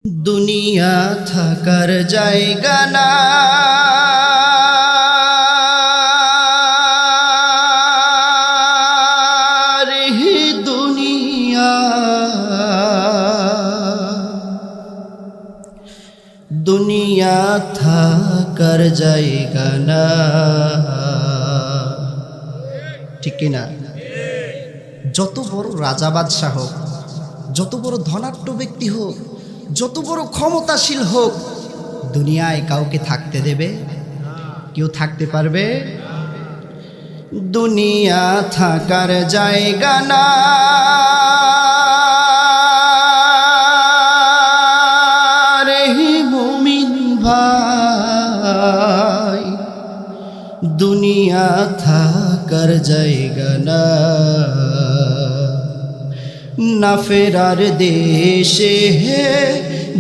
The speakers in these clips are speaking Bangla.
দুনিয়া থাকার জায়গা না, রে দুনিয়া। দুনিয়া থাকার জায়গা না, ঠিক কিনা? যত বড় রাজা বাদশাহ হোক, যত বড় ধনাঢ্য ব্যক্তি হোক, যত বড় ক্ষমতাশীল হোক, দুনিয়ায় কাউকে থাকতে দেবে? কেউ থাকতে পারবে? দুনিয়া থাকার জায়গা না, রে মুমিন ভাই। দুনিয়া থাকার জায়গা না, না ফেরার দেশে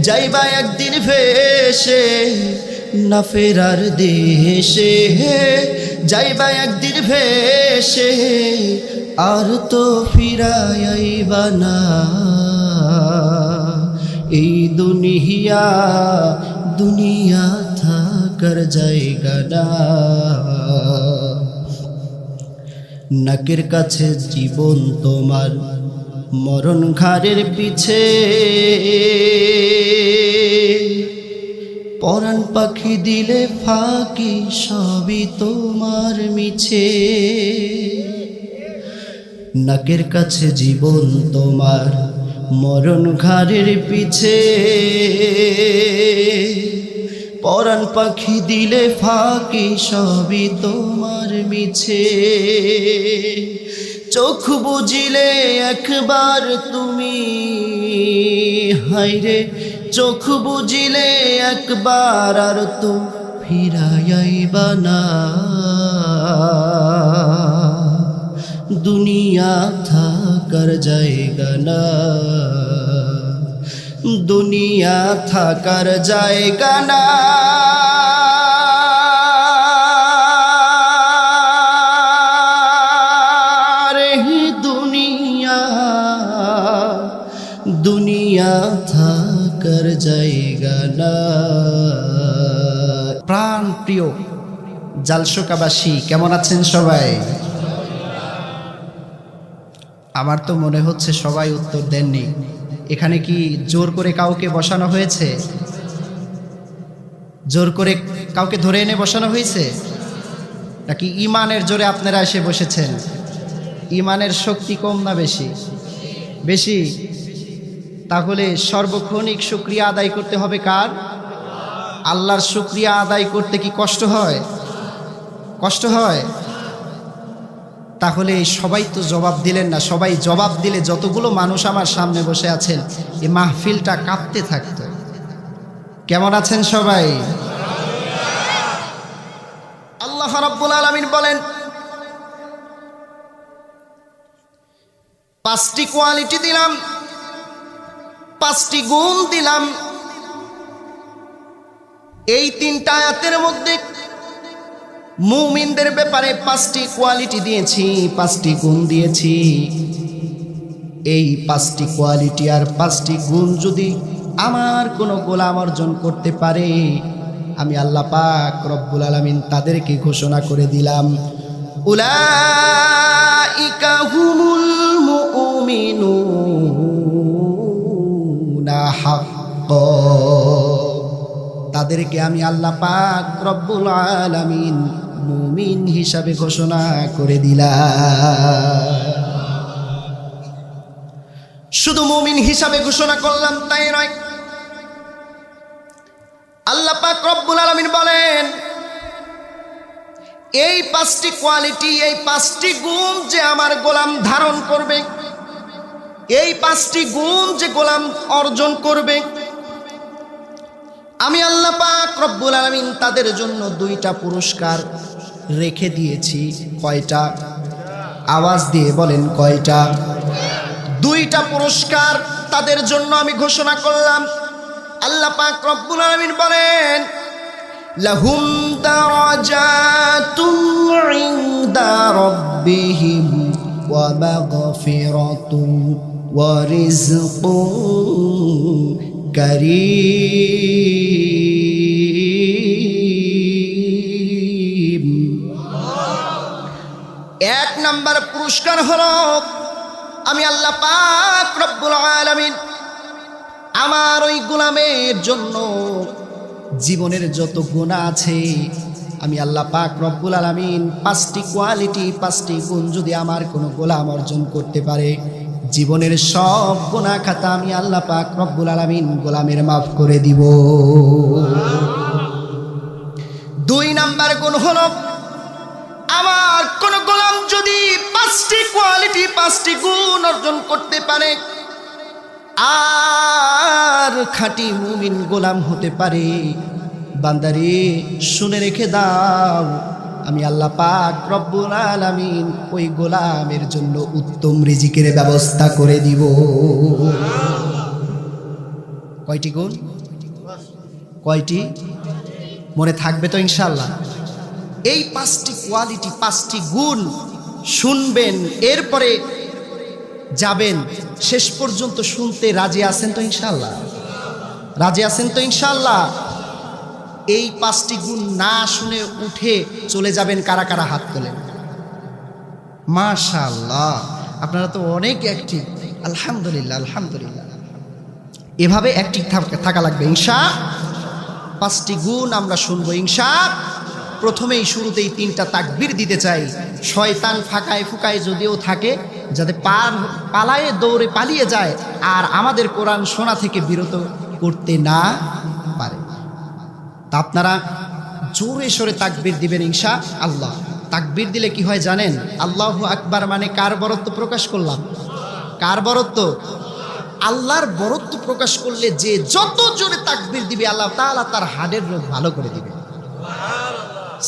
যাইবা একদিন ভেসে, না ফেরার দেশে যাইবা একদিন ভেসে, আর তো ফিরাইবা না এই দুনিয়া। দুনিয়া থাকার জায়গা না, নাকের কাছে জীবন তোমার, মরণ ঘাড়ের পিছে, পরাণ পাখি দিলে ফাঁকি, সবই তোমার মিছে। নাকের কাছে জীবন তোমার, মরণ ঘাড়ের পিছে, পরাণ পাখি দিলে ফাঁকি, সবই তোমার মিছে। চোখ বুঝিলে একবার তুমি, হায়রে চোখ বুঝিলে একবার, আর তো ফিরাইবা না। দুনিয়া থাকার জায়গা না, দুনিয়া থাকার জায়গা না, রে দুনিয়া। দুনিয়া থাকার জায়গা না। প্রাণ প্রিয় জালশোকাবাসী, কেমন আছেন সবাই? আমার তো মনে হচ্ছে সবাই উত্তর দেননি। এখানে কি জোর করে কাউকে বসানো হয়েছে? জোর করে কাউকে ধরে এনে বসানো হয়েছে, নাকি ইমানের জোরে আপনারা এসে বসেছেন? ইমানের শক্তি কম না বেশি? বেশি। তাহলে সর্বক্ষণিক শুকরিয়া আদায় করতে হবে কার? আল্লাহর শুকরিয়া আদায় করতে কি কষ্ট হয়? কষ্ট হয়? তাহলে সবাই তো জবাব দিলেন না। সবাই জবাব দিলে যতগুলো মানুষ আমার সামনে বসে আছেন, এই মাহফিলটা কাঁপতে থাকত। কেমন আছেন সবাই? আল্লাহ রাব্বুল আলামিন বলেন, 5টি কোয়ালিটি দিলাম, 5টি গুণ দিলাম। এই 3টা আয়াতের মধ্যে মুমিনদের ব্যাপারে 5টি কোয়ালিটি দিয়েছি, 5টি গুণ দিয়েছি। এই 5টি কোয়ালিটি আর 5টি গুণ যদি আমার কোনো গোলাম অর্জন করতে পারে, আমি আল্লাহ পাক রব্বুল আলামিন তাদেরকে ঘোষণা করে দিলাম, উলাইকা হুমুল মুমিনুনা হাক্কা। তাদেরকে আমি আল্লাহ পাক রব্বুল আলামিন মুমিন হিসাবে ঘোষণা করে দিলাম। শুধু মুমিন হিসাবে ঘোষণা করলাম তাই নয়, আল্লাহ পাক রব্বুল আলামিন বলেন, এই 5টি কোয়ালিটি, এই 5টি গুণ যে আমার গোলাম ধারণ করবে, এই 5টি গুণ যে গোলাম অর্জন করবে, আমি আল্লাহ পাক রব্বুল আলামিন তাদের জন্য 2টা পুরস্কার রেখে দিয়েছি। কয়টা? আওয়াজ দিয়ে বলেন কয়টা? 2টা পুরস্কার তাদের জন্য আমি ঘোষণা করলাম। আল্লাহ পাক রব্বুল আলামিন বলেন, লাহুম দারাজাতুন ইনদা রাব্বিহিম ওয়া মাগফিরাতুন ওয়া রিজকুন কারীম। এক নাম্বার পুরস্কার হলো আমি আল্লাহ পাক রব্বুল আলামিন আমার ওই গোলামের জন্য জীবনের যত গুনাহ আছে আমি আল্লাহ পাক রব্বুল আলামিন 5টি কোয়ালিটি 5টি গুণ যদি আমার কোনো গোলাম অর্জন করতে পারে জীবনের সব গুনাহ খাতা আমি আল্লাহ পাক রব্বুল আলামিন গোলামের মাফ করে দিব। 2 নাম্বার গুণ হলো আমার কোন গোলাম যদি 5টি কোয়ালিটি 5টি গুণ অর্জন করতে পারে আর খাঁটি মুমিন গোলাম হতে পারে, বান্দারে শুনে রেখে দাও আমি আল্লাহ পাক রব্বুল আলামিন ওই গোলামের জন্য উত্তম রিজিকের ব্যবস্থা করে দিব। কয়টি গুণ? কয়টি? মনে থাকবে তো ইনশাআল্লাহ? এই 5টি কোয়ালিটি 5টি গুণ শুনবেন, এরপরে যাবেন। শেষ পর্যন্ত শুনতে রাজি আছেন তো ইনশাআল্লাহ? রাজি আছেন তো ইনশাআল্লাহ? এই 5টি গুণ না শুনে উঠে চলে যাবেন কারা কারা হাত তোলেন? মাশাআল্লাহ, আপনারা তো অনেক অ্যাক্টিভ। আলহামদুলিল্লাহ আলহামদুলিল্লাহ। এভাবে অ্যাক্টিভ থাকা লাগবে ইনশাআল্লাহ। 5টি গুণ আমরা শুনবো ইনশাআল্লাহ। প্রথমেই শুরুতেই 3টা তাকবীর দিতে চাই। শয়তান ফাঁকায় ফুকায় যদিও থাকে যাতে পালায়ে দৌড়ে পালিয়ে যায় আর আমাদের কোরআন শোনা থেকে বিরত করতে না পারে। তা আপনারা জোরে সোরে তাকবীর দিবেন ইনশাআল্লাহ। তাকবীর দিলে কি হয় জানেন? আল্লাহু আকবার মানে কার বরত্ব প্রকাশ করলাম? কার বরত্ব? আল্লাহর বরত্ব প্রকাশ করলে যে যত জোরে তাকবীর দিবে আল্লাহ তাআলা তার হাড়ের রোগ ভালো করে দিবে।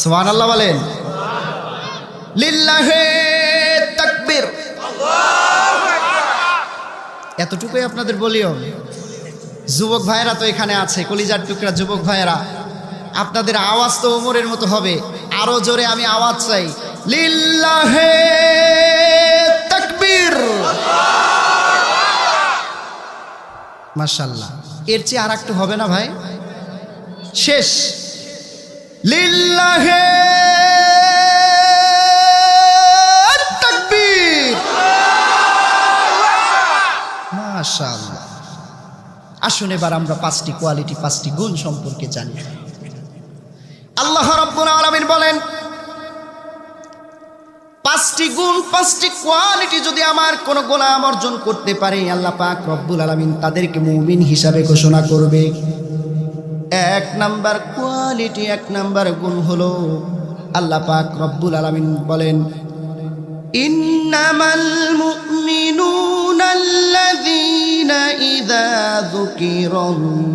সুবহানাল্লাহ বলেন। লিল্লাহি তাকবীর। এতটুকুই আপনাদের বলিও। যুবক ভাইয়েরা তো এখানে আছে, কলিজার টুকরা যুবক ভাইয়েরা, আপনাদের আওয়াজ তো ওমরের মতো হবে। আরো জোরে আমি আওয়াজ চাই, লিল্লাহি তাকবীর। মাশাআল্লাহ। এর চেয়ে আর একটু হবে না ভাই? শেষ। লিল্লাহি তাকবীর। মাশাআল্লাহ। আসুন এবার আমরা 5টি কোয়ালিটি 5টি গুণ সম্পর্কে জানি। আল্লাহ রাব্বুল আলামিন বলেন 5টি গুণ 5টি কোয়ালিটি যদি আমার কোন গোলাম অর্জন করতে পারে আল্লাহ পাক রব্বুল আলামিন তাদেরকে মুমিন হিসাবে ঘোষণা করবে। 1 নাম্বার কোয়ালিটি 1 নাম্বার গুণ হলো আল্লাহ পাক রব্বুল আলামিন বলেন ইন্নামাল মুমিনুনা আল্লাযীনা ইযা যুকিরাল্লাহ।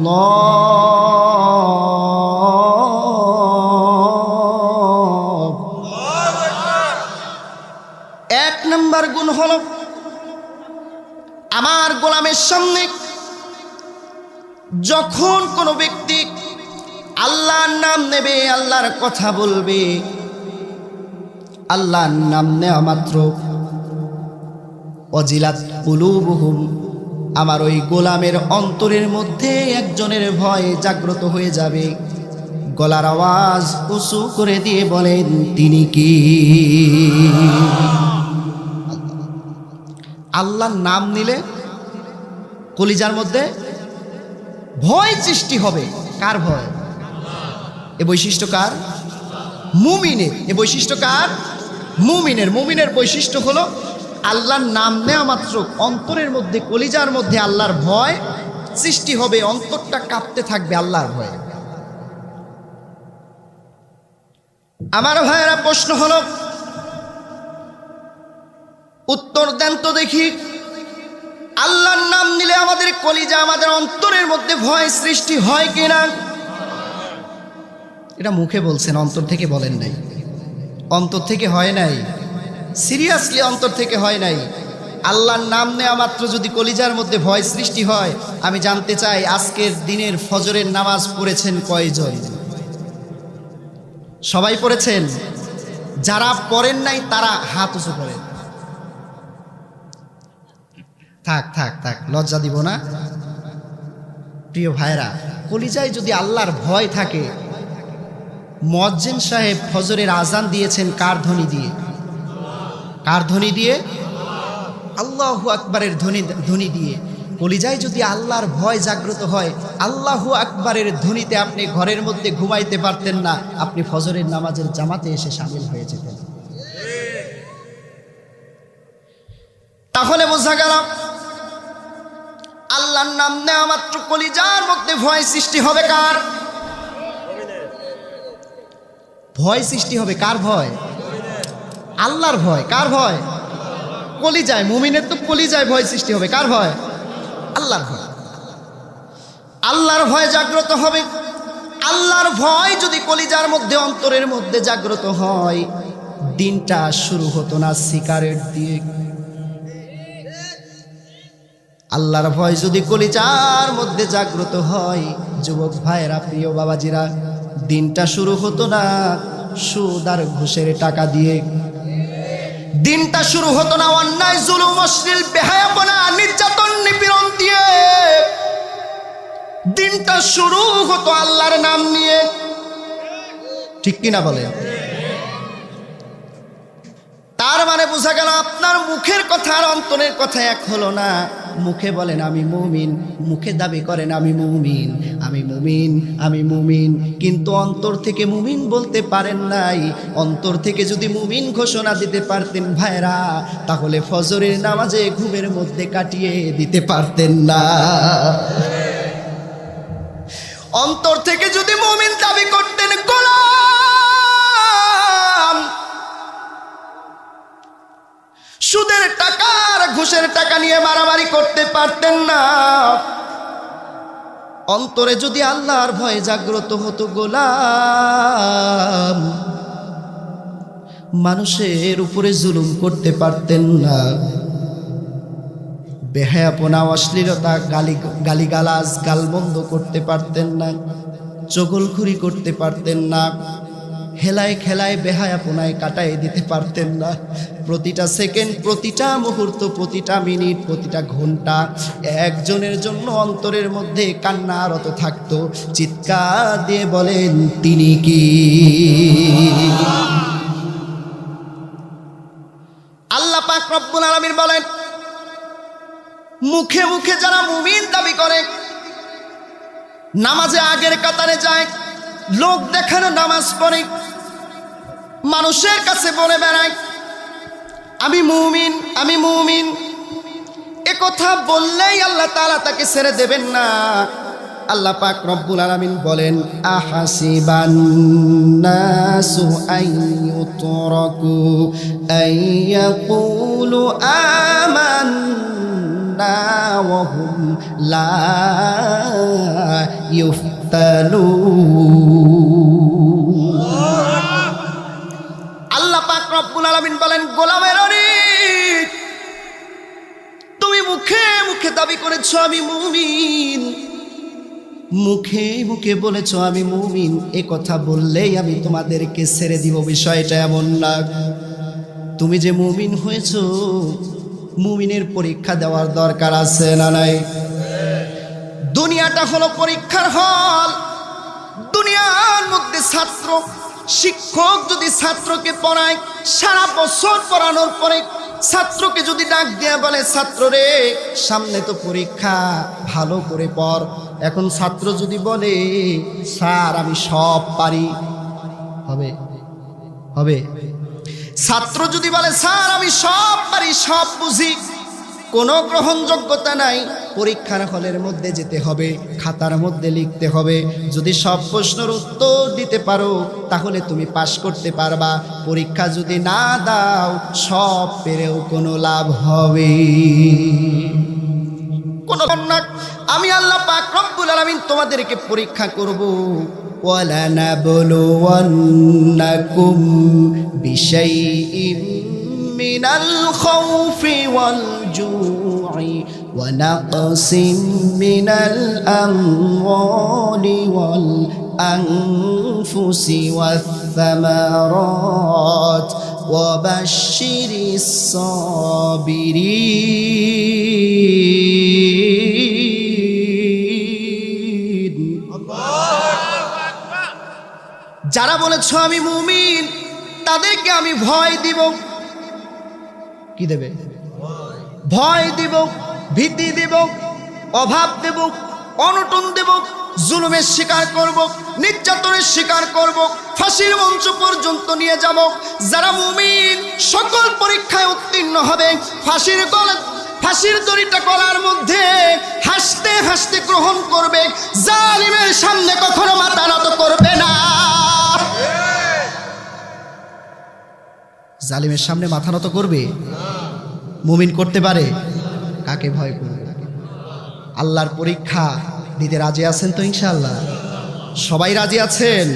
1 নাম্বার গুণ হলো আমার গোলামের সামনে যখন কোনো ব্যক্তি আল্লাহর নাম নেবে, আল্লাহর কথা বলবে, আল্লাহর নাম নেওয়া মাত্র ওয়াজিলাত কুলুবুহুম, আমার ওই গোলামের অন্তরের মধ্যে একজনের ভয় জাগ্রত হয়ে যাবে। গলার আওয়াজ উঁচু করে দিয়ে বলেন তিনি কি? আল্লাহর নাম নিলে কলিজার মধ্যে ভয় সৃষ্টি হবে। কার ভয়? এ বৈশিষ্ট্য কার? মুমিনের। এ বৈশিষ্ট্য কার? মুমিনের। মুমিনের বৈশিষ্ট্য হলো আল্লাহর নাম নেওয়া মাত্র অন্তরের মধ্যে কলিজার মধ্যে আল্লাহর ভয় সৃষ্টি হবে, অন্তরটা কাঁপতে থাকবে আল্লাহর ভয়ে। আমার ভাইয়েরা, প্রশ্ন হলো, উত্তর দেন তো দেখি, আল্লাহর নাম নিলে আমাদের কলিজা আমাদের অন্তরের মধ্যে ভয় সৃষ্টি হয় কিনা? এটা মুখে বলছেন, অন্তর থেকে বলেন নাই। অন্তর থেকে হয় নাই, সিরিয়াসলি অন্তর থেকে হয় নাই। আল্লাহর নাম নেওয়া মাত্র যদি কলিজার মধ্যে ভয় সৃষ্টি হয়, আমি জানতে চাই আজকের দিনের ফজরের নামাজ পড়েছেন কয়জন? সবাই পড়েছেন? যারা পড়েন নাই তারা হাত উঁচু করেন। থাক থাক থাক, লজ্জা দিব না। প্রিয় ভাইরা, কলিজায় যদি আল্লাহর ভয় থাকে, মুয়াজ্জিন সাহেব ফজরের আজান দিয়েছেন কার ধ্বনি দিয়ে? কার ধ্বনি দিয়ে? আল্লাহু আকবারের ধ্বনি দিয়ে। কলিজায় যদি আল্লাহর ভয় জাগ্রত হয়, আল্লাহু আকবারের ধ্বনিতে আপনি ঘরের মধ্যে ঘুমাইতে পারতেন না, আপনি ফজরের নামাজের জামাতে এসে শামিল হয়ে যেতেন। তাহলে বোঝা গেল আল্লাহর নাম নেওয়া মাত্র কলিজার মধ্যে ভয় সৃষ্টি হবে কার? ভয় সৃষ্টি হবে কার ভয়? আল্লাহর ভয়। কার ভয়? কলিজায়। মুমিনের তো কলিজায় ভয় সৃষ্টি হবে। কার ভয়? আল্লাহর ভয়। আল্লাহর ভয় জাগ্রত হবে। আল্লাহর ভয় যদি কলিজার মধ্যে, অন্তরের মধ্যে জাগ্রত হয়, দিনটা শুরু হতো না সিগারেট দিয়ে। আল্লাহর ভয় যদি কলিজার মধ্যে জাগ্রত হয়, যুবক ভাইরা, প্রিয় বাবাজিরা, দিনটা শুরু হতো না সুদ আর ঘুষের টাকা দিয়ে। দিনটা শুরু হতো না অন্যায়, জুলুম, অশ্লীল, বেহায়াপনা, নির্যাতন, নিপীড়ন দিয়ে। দিনটা শুরু হতো আল্লাহর নাম নিয়ে। ঠিক কিনা বলেন? তার মানে বোঝা গেল আপনার মুখের কথা আর অন্তরের কথা এক হলো না। মুখে বলেন আমি মুমিন, মুখে দাবি করেন আমি মুমিন, আমি মুমিন, আমি মুমিন, কিন্তু অন্তর থেকে মুমিন বলতে পারেন নাই। অন্তর থেকে যদি মুমিন ঘোষণা দিতে পারতেন ভাইরা, তাহলে ফজরের নামাজে ঘুমের মধ্যে কাটিয়ে দিতে পারতেন না। অন্তর থেকে যদি মুমিন দাবি করতেন গোলাম, সুদের টাকা আর ঘুষের টাকা নিয়ে মারামারি করতে পারতেন না। অন্তরে যদি আল্লাহর ভয় জাগ্রত হতো গোলাম, মানুষের উপরে জুলুম করতে পারতেন না। বেহায়াপনা, অশ্লীলতা, গালিগালাজ, গালমন্দ করতে পারতেন না। চগলখুরি করতে পারতেন না। হেলায় খেলায় বেহায়াপনায় কাটায় দিতে পারতেন না। প্রতিটা সেকেন্ড, প্রতিটা মুহূর্ত, প্রতিটা মিনিট, প্রতিটা ঘন্টা একজনের জন্য অন্তরের মধ্যে কান্নারত থাকতো। চিৎকার দিয়ে বলেন তিনি কি? আল্লাহ পাক রব্বুল আলামিন বলেন, মুখে মুখে যারা মুমিন দাবি করে, নামাজে আগের কাতারে যায়, লোক দেখানো নামাজ পড়ে, মানুষের কাছে বলে বেড়ায় আমি মুমিন, আমি মুমিন, এ কথা বললেই আল্লাহ তাআলা তাকে ছেড়ে দেবেন না। আল্লাহ পাক রব্বুল আলামিন বলেন, আহাসিবান নাসু আইয়ুতরাকু আইয়াকুলু আমান্না ওয়া হুম লা ইফতানুন। আল্লাহ পাক রব্বুল আলামিন বলেন, গোলামের তুমি মুখে মুখে দাবি করেছো আমি মুমিন, মুখে মুখে বলেছো আমি মুমিন, এ কথা বললেই আমি তোমাদেরকে ছেড়ে দিব, বিষয়টা এমন না। তুমি যে মুমিন হয়েছো, মুমিনের পরীক্ষা দেওয়ার দরকার আছে না নাই? দুনিয়াটা হলো পরীক্ষার হল। দুনিয়ার মধ্যে ছাত্র, শিক্ষক যদি ছাত্রকে পড়ায়, সারা বছর পড়ানোর পরে ছাত্রকে যদি ডাক দিয়ে বলে, ছাত্র রে সামনে তো পরীক্ষা, ভালো করে পড়। এখন ছাত্র যদি বলে, স্যার আমি সব পারি, হবে? হবে? ছাত্র যদি বলে, স্যার আমি সব পারি, সব বুঝি, কোনো গ্রহণযোগ্যতা নাই। পরীক্ষার হলের মধ্যে যেতে হবে, খাতার মধ্যে লিখতে হবে। যদি সব প্রশ্নের উত্তর দিতে পারো তাহলে তুমি পাশ করতে পারবা। পরীক্ষা যদি না দাও, সব পেরেও কোনো লাভ হবে কোনো না। আমি আল্লাহ পাক রব্বুল আলামিন তোমাদেরকে পরীক্ষা করব। ওয়ালানাবলুওয়ান্নাকুম বিশাইইম মিনাল খাউফি ওয়াল জু'i ওয়া নাকসিম মিনাল আমওয়ালি ওয়াল আনফুসি ওয়াস সামারাত ওয়া বাশশিরিস সাবিরিন। যারা বলেছো আমি মুমিন তাদেরকে আমি ভয় দিব। কি দেবে? ভয় দিব, ভীতি দেব, অভাব দেব, অনটন দেব, জুলুমের শিকার করব, নির্যাতনের শিকার করব, ফাঁসির মঞ্চ পর্যন্ত নিয়ে যাব। যারা মুমিন সকল পরীক্ষায় উত্তীর্ণ হবে, ফাঁসির দড়িটা গলার মধ্যে হাসতে হাসতে গ্রহণ করবে, জালিমের সামনে কখনো মাথা নত করবে না। জালিমের সামনে মাথা নত করবে? মুমিন করতে পারে? কাকে ভয় করবে? আল্লাহর পরীক্ষা দিতে রাজি আছেন তো ইনশাআল্লাহ? সবাই রাজি আছেন?